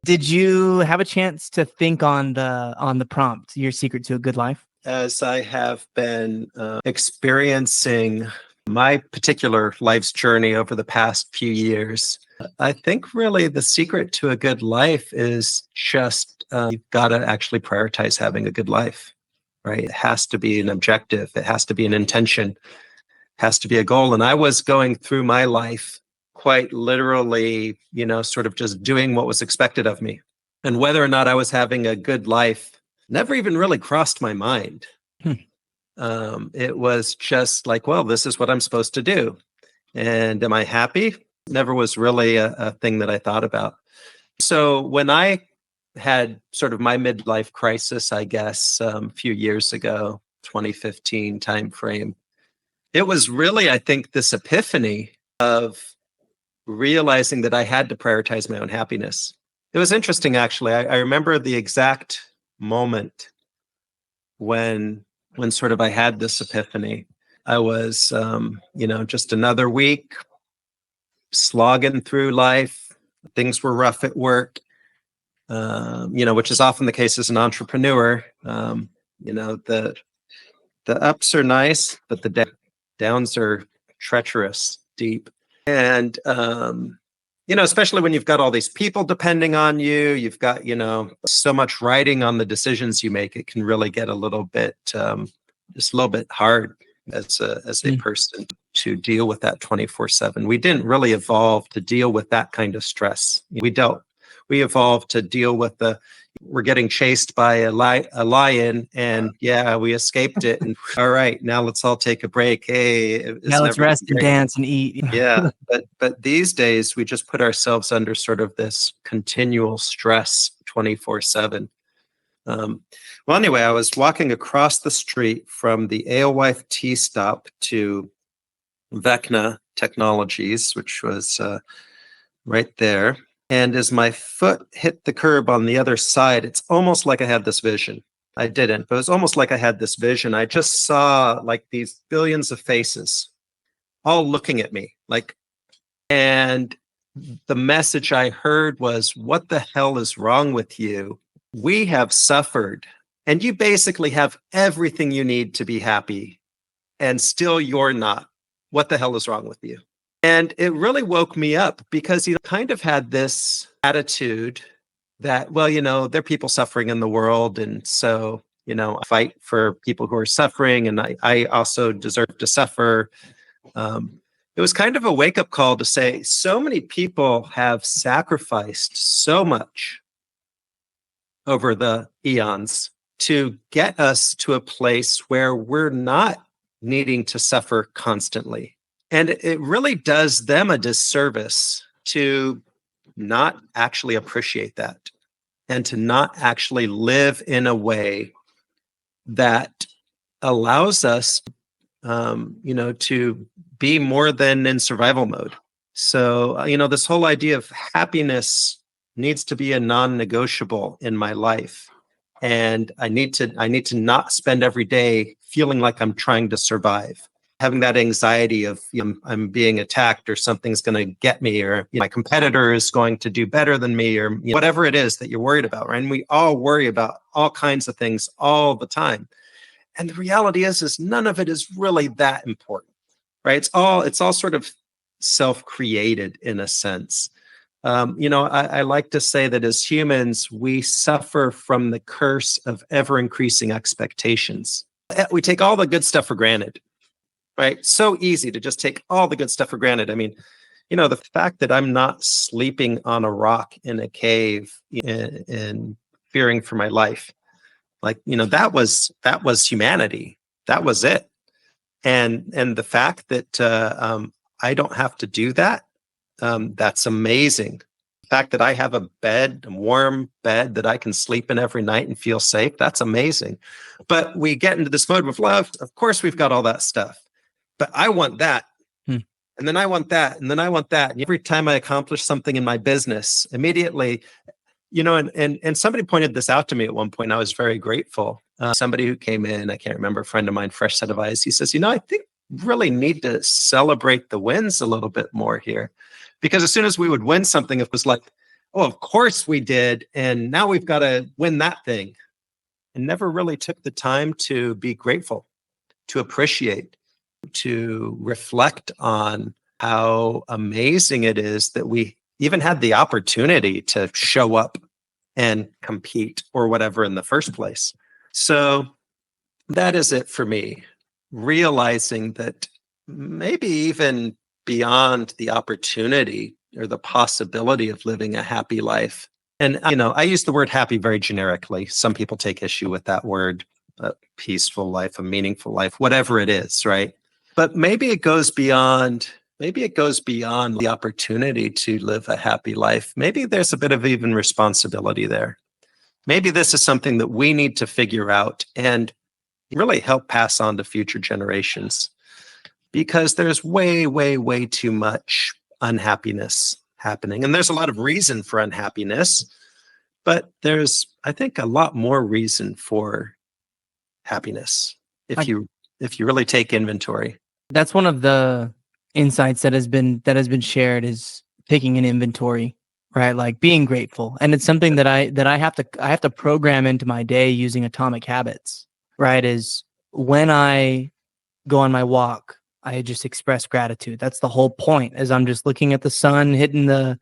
Did you have a chance to think on the prompt, Your Secret to a Good Life? As I have been experiencing my particular life's journey over the past few years, I think really the secret to a good life is just you've got to actually prioritize having a good life, right? It has to be an objective. It has to be an intention. It has to be a goal. And I was going through my life quite literally, sort of just doing what was expected of me. And whether or not I was having a good life never even really crossed my mind. It was just like, well, this is what I'm supposed to do. And am I happy? Never was really a thing that I thought about. So when I had sort of my midlife crisis, I guess, a few years ago, 2015 timeframe, it was really, I think, this epiphany of realizing that I had to prioritize my own happiness. It was interesting, actually. I remember the exact moment when sort of I had this epiphany. I was, just another week slogging through life. Things were rough at work, which is often the case as an entrepreneur. The ups are nice, but the downs are treacherous, deep. And, especially when you've got all these people depending on you, you've got, so much riding on the decisions you make, it can really get a little bit, just a little bit hard as a person to deal with that 24/7. We didn't really evolve to deal with that kind of stress. We evolved to deal with we're getting chased by a lion, and we escaped it. And all right, now let's all take a break. Hey, now let's rest and dance and eat. Yeah, but these days we just put ourselves under sort of this continual stress 24/7. Well, anyway, I was walking across the street from the Alewife Tea Stop to Vecna Technologies, which was right there. And as my foot hit the curb on the other side, it's almost like I had this vision. I didn't, but it was almost like I had this vision. I just saw like these billions of faces all looking at me, and the message I heard was, what the hell is wrong with you? We have suffered, and you basically have everything you need to be happy, and still you're not. What the hell is wrong with you? And it really woke me up because he kind of had this attitude that, well, there are people suffering in the world. And so, I fight for people who are suffering, and I also deserve to suffer. It was kind of a wake-up call to say, so many people have sacrificed so much over the eons to get us to a place where we're not needing to suffer constantly. And it really does them a disservice to not actually appreciate that and to not actually live in a way that allows us, to be more than in survival mode. So, this whole idea of happiness needs to be a non-negotiable in my life. And I need to not spend every day feeling like I'm trying to survive, having that anxiety of I'm being attacked or something's going to get me, or my competitor is going to do better than me, or whatever it is that you're worried about, right? And we all worry about all kinds of things all the time. And the reality is none of it is really that important, right? It's all sort of self-created in a sense. I like to say that as humans, we suffer from the curse of ever-increasing expectations. We take all the good stuff for granted, right? So easy to just take all the good stuff for granted. I mean, the fact that I'm not sleeping on a rock in a cave and fearing for my life, that was humanity. That was it. And the fact that I don't have to do that, that's amazing. The fact that I have a warm bed that I can sleep in every night and feel safe, that's amazing. But we get into this mode of love. Of course, we've got all that stuff, but I want that. And then I want that. And then I want that. And every time I accomplish something in my business, immediately, and somebody pointed this out to me at one point. I was very grateful. Somebody who came in, I can't remember, a friend of mine, fresh set of eyes. He says, I think really need to celebrate the wins a little bit more here. Because as soon as we would win something, it was like, oh, of course we did. And now we've got to win that thing. And never really took the time to be grateful, to appreciate, to reflect on how amazing it is that we even had the opportunity to show up and compete or whatever in the first place. So that is it for me. Realizing that maybe even beyond the opportunity or the possibility of living a happy life. And, I use the word happy very generically. Some people take issue with that word, a peaceful life, a meaningful life, whatever it is, right? But maybe it goes beyond the opportunity to live a happy life. Maybe there's a bit of even responsibility there. Maybe this is something that we need to figure out and really help pass on to future generations, because there's way, way, way too much unhappiness happening. And there's a lot of reason for unhappiness, but there's, I think, a lot more reason for happiness if you really take inventory. That's one of the insights that has been shared, is taking an inventory, right? Like being grateful. And it's something that I have to program into my day using atomic habits, right? Is when I go on my walk, I just express gratitude. That's the whole point, is I'm just looking at the sun hitting the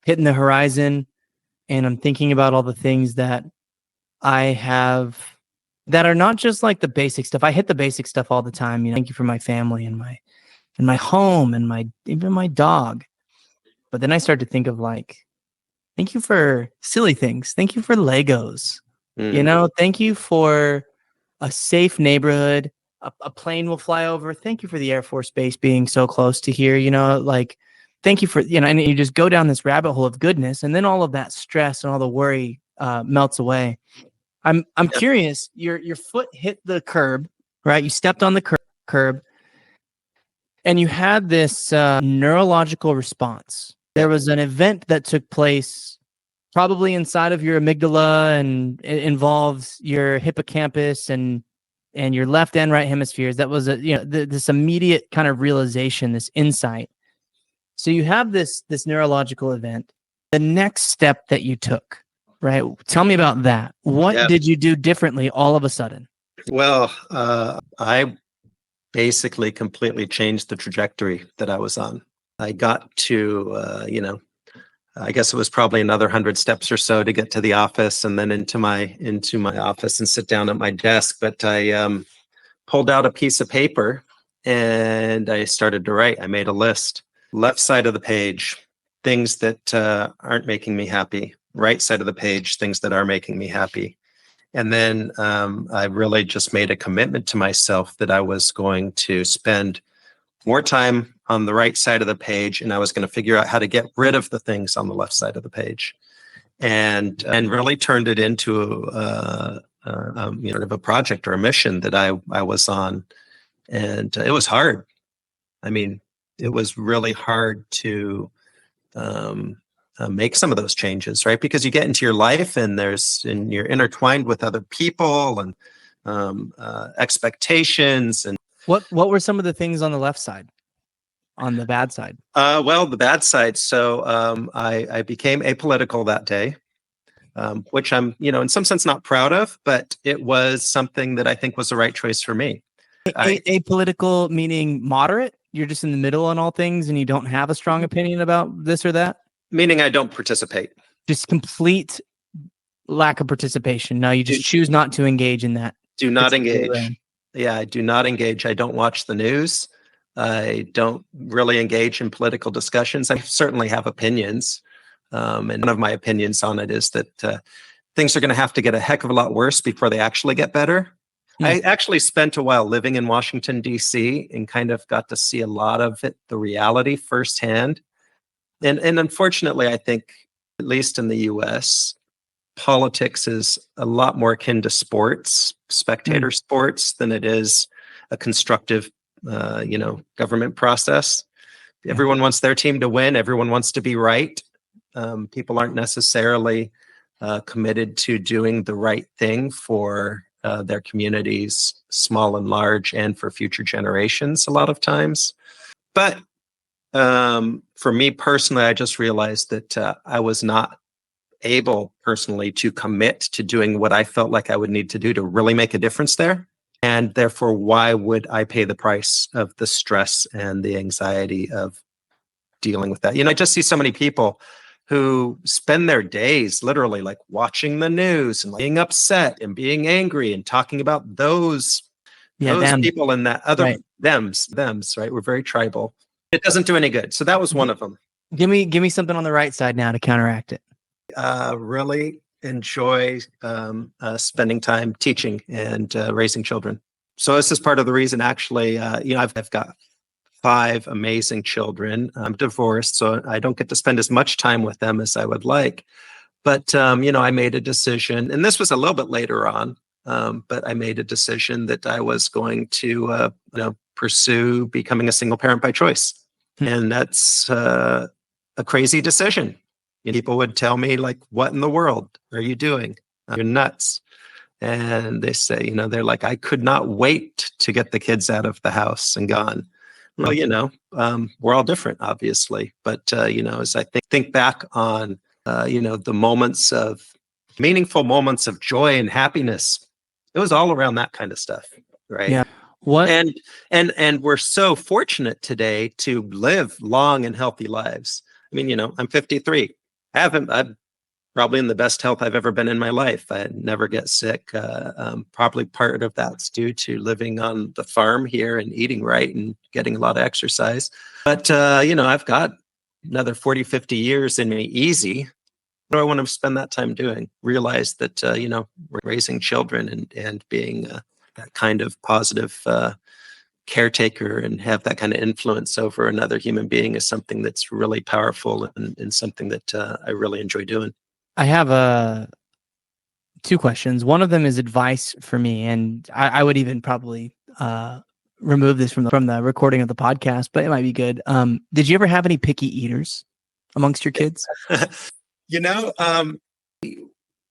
horizon, and I'm thinking about all the things that I have that are not just like the basic stuff. I hit the basic stuff all the time. Thank you for my family and my home and even my dog. But then I start to think of like, thank you for silly things. Thank you for Legos. Thank you for a safe neighborhood. A plane will fly over. Thank you for the Air Force Base being so close to here. Like, thank you for, and you just go down this rabbit hole of goodness, and then all of that stress and all the worry melts away. I'm curious. Your foot hit the curb, right? You stepped on the curb, and you had this neurological response. There was an event that took place probably inside of your amygdala, and it involves your hippocampus and your left and right hemispheres. That was this immediate kind of realization, this insight. So you have this neurological event. The next step that you took, right? Tell me about that. What did you do differently all of a sudden? Well, I basically completely changed the trajectory that I was on. I got to, I guess it was probably another 100 steps or so to get to the office, and then into my office and sit down at my desk. But I pulled out a piece of paper and I started to write. I made a list. Left side of the page, things that aren't making me happy. Right side of the page, things that are making me happy. And then I really just made a commitment to myself that I was going to spend more time on the right side of the page, and I was going to figure out how to get rid of the things on the left side of the page, and really turned it into sort of a project or a mission that I was on. And it was hard. I mean, it was really hard to make some of those changes, right? Because you get into your life and you're intertwined with other people and expectations. And what were some of the things on the left side, on the bad side? Well, the bad side. So I became apolitical that day, which I'm, in some sense not proud of, but it was something that I think was the right choice for me. Apolitical meaning moderate? You're just in the middle on all things and you don't have a strong opinion about this or that? Meaning I don't participate. Just complete lack of participation. No, you just choose not to engage in that. Do not engage. Yeah, I do not engage. I don't watch the news. I don't really engage in political discussions. I certainly have opinions. And one of my opinions on it is that things are going to have to get a heck of a lot worse before they actually get better. I actually spent a while living in Washington, D.C. and kind of got to see a lot of it, the reality firsthand. And unfortunately, I think, at least in the U.S., politics is a lot more akin to sports, spectator sports, than it is a constructive, government process. Everyone wants their team to win. Everyone wants to be right. People aren't necessarily committed to doing the right thing for their communities, small and large, and for future generations a lot of times. But For me personally, I just realized that I was not able personally to commit to doing what I felt like I would need to do to really make a difference there. And therefore, why would I pay the price of the stress and the anxiety of dealing with that? I just see so many people who spend their days literally like watching the news and like being upset and being angry and talking about those them. people and that other Right. thems, right? We're very tribal. It doesn't do any good. So that was one of them. Give me something on the right side now to counteract it. Really enjoy spending time teaching and raising children. So this is part of the reason, actually, I've got 5 amazing children. I'm divorced, so I don't get to spend as much time with them as I would like. But, I made a decision, and this was a little bit later on, but I made a decision that I was going to, pursue becoming a single parent by choice. And that's a crazy decision. People would tell me, like, what in the world are you doing? You're nuts. And they say, they're like, I could not wait to get the kids out of the house and gone. Well, we're all different, obviously. But, as I think back on, the meaningful moments of joy and happiness, it was all around that kind of stuff, right? Yeah. What? And we're so fortunate today to live long and healthy lives. I mean, I'm 53. I'm probably in the best health I've ever been in my life. I never get sick. Probably part of that's due to living on the farm here and eating right and getting a lot of exercise. But, I've got another 40, 50 years in me easy. What do I want to spend that time doing? Realize that, we're raising children and being that kind of positive caretaker and have that kind of influence over another human being is something that's really powerful and something that I really enjoy doing. I have 2 questions. One of them is advice for me, and I would even probably remove this from the recording of the podcast, but it might be good. Did you ever have any picky eaters amongst your kids?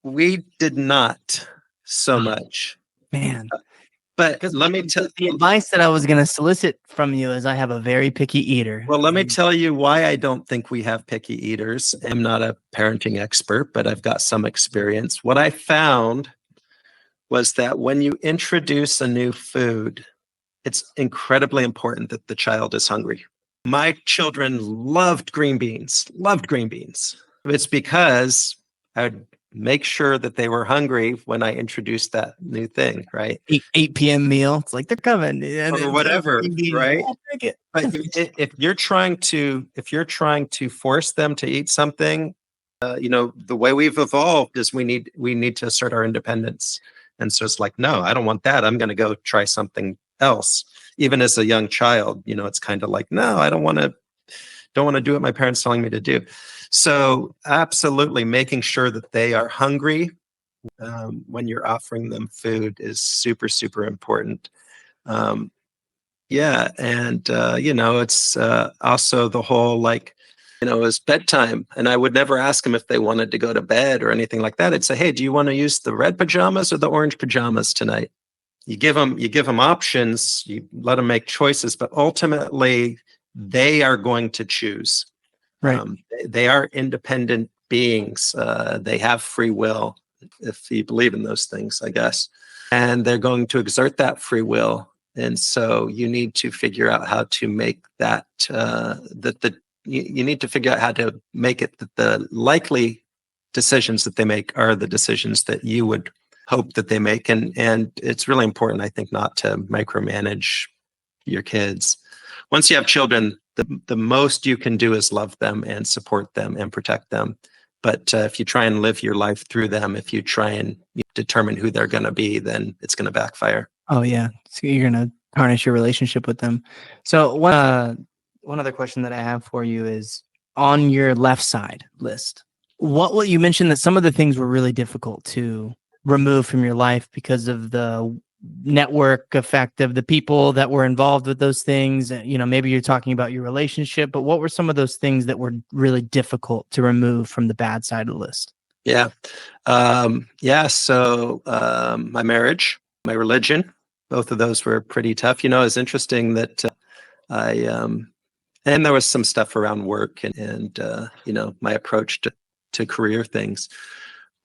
We did not so much. Man. But let me tell the advice that I was going to solicit from you is I have a very picky eater. Well, let me tell you why I don't think we have picky eaters. I'm not a parenting expert, but I've got some experience. What I found was that when you introduce a new food, it's incredibly important that the child is hungry. My children loved green beans. It's because I would make sure that they were hungry when I introduced that new thing, right? 8 p.m. meal. It's like they're coming. Or whatever, right? But if you're trying to force them to eat something, the way we've evolved is we need to assert our independence. And so it's like, no, I don't want that. I'm going to go try something else. Even as a young child, it's kind of like, no, I don't want to do what my parents telling me to do. So absolutely making sure that they are hungry when you're offering them food is super, super important. Yeah. And, it's also the whole it's bedtime. And I would never ask them if they wanted to go to bed or anything like that. I'd say, hey, do you want to use the red pajamas or the orange pajamas tonight? You give them options, you let them make choices, but ultimately they are going to choose. Right. They are independent beings. They have free will, if you believe in those things, I guess. And they're going to exert that free will. And so you need to figure out how to make that, you need to figure out how to make it that the likely decisions that they make are the decisions that you would hope that they make. And it's really important, I think, not to micromanage your kids. Once you have children, the most you can do is love them and support them and protect them. But if you try and live your life through them, if you try and determine who they're going to be, then it's going to backfire. Oh, yeah. So you're going to tarnish your relationship with them. So one other question that I have for you is on your left side list, what you mentioned that some of the things were really difficult to remove from your life because of the network effect of the people that were involved with those things. Maybe you're talking about your relationship, but what were some of those things that were really difficult to remove from the bad side of the list? Yeah. So my marriage, my religion, both of those were pretty tough. It's interesting that I And there was some stuff around work and my approach to career things.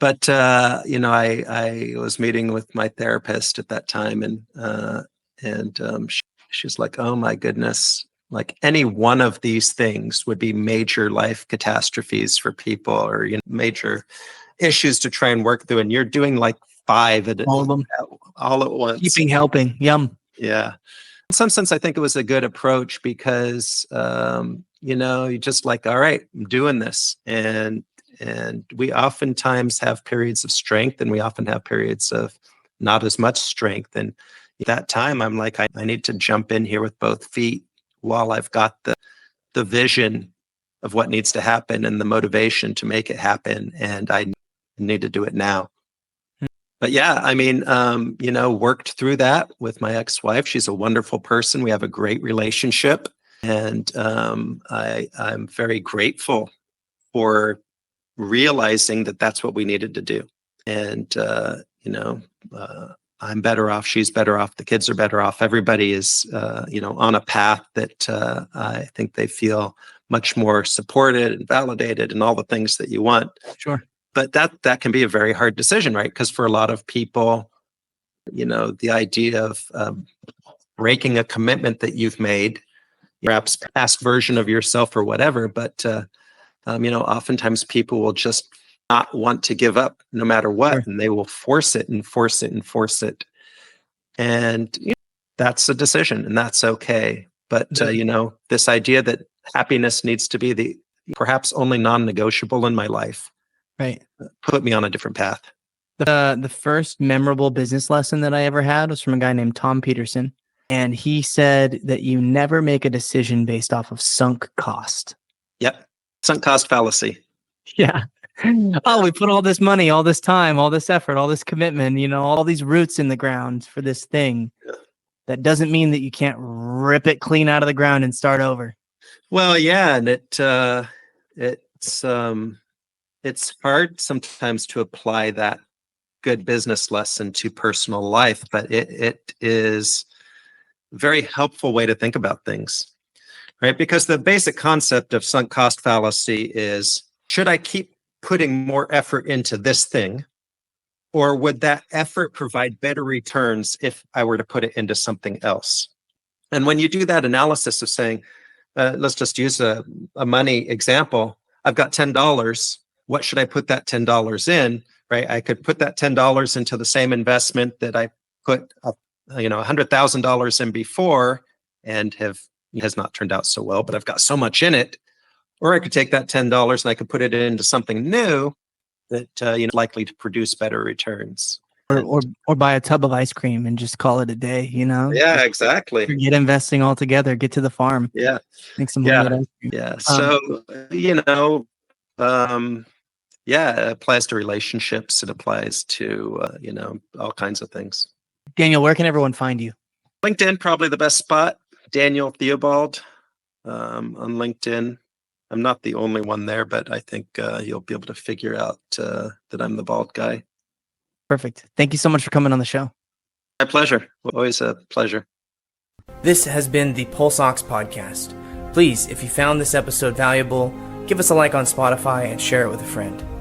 But I was meeting with my therapist at that time, and she's like, "Oh my goodness! Like any one of these things would be major life catastrophes for people, or major issues to try and work through, and you're doing like 5 All of them. all at once." Keeping helping. Yum. Yeah. In some sense, I think it was a good approach because, you just like, all right, I'm doing this. And we oftentimes have periods of strength and we often have periods of not as much strength. And at that time, I'm like, I need to jump in here with both feet while I've got the vision of what needs to happen and the motivation to make it happen. And I need to do it now. But yeah, I mean, worked through that with my ex-wife. She's a wonderful person. We have a great relationship. And I'm very grateful for realizing that that's what we needed to do. And, I'm better off. She's better off. The kids are better off. Everybody is, on a path that I think they feel much more supported and validated and all the things that you want. Sure. But that can be a very hard decision, right? Because for a lot of people, the idea of breaking a commitment that you've made, perhaps past version of yourself or whatever, but oftentimes people will just not want to give up no matter what, Sure. and they will force it and force it and force it. And that's a decision, and that's okay. But this idea that happiness needs to be the perhaps only non-negotiable in my life, Right. put me on a different path. The first memorable business lesson that I ever had was from a guy named Tom Peterson. And he said that you never make a decision based off of sunk cost. Yep. Sunk cost fallacy. Yeah. Oh, we put all this money, all this time, all this effort, all this commitment, all these roots in the ground for this thing. Yeah. That doesn't mean that you can't rip it clean out of the ground and start over. Well, yeah. And it's hard sometimes to apply that good business lesson to personal life, but it is a very helpful way to think about things, right? Because the basic concept of sunk cost fallacy is, should I keep putting more effort into this thing, or would that effort provide better returns if I were to put it into something else? And when you do that analysis of saying, let's just use a money example, I've got $10. What should I put that $10 in, right? I could put that $10 into the same investment that I put $100,000 in before and has not turned out so well, but I've got so much in it. Or I could take that $10 and I could put it into something new that likely to produce better returns. Or buy a tub of ice cream and just call it a day, Yeah, exactly. Forget investing altogether. Get to the farm. Yeah. Make some homemade ice cream. Yeah. So, it applies to relationships. It applies to, all kinds of things. Daniel, where can everyone find you? LinkedIn, probably the best spot. Daniel Theobald on LinkedIn. I'm not the only one there, but I think you'll be able to figure out that I'm the bald guy. Perfect. Thank you so much for coming on the show. My pleasure. Always a pleasure. This has been the Pulse Ox podcast. Please, if you found this episode valuable, give us a like on Spotify and share it with a friend.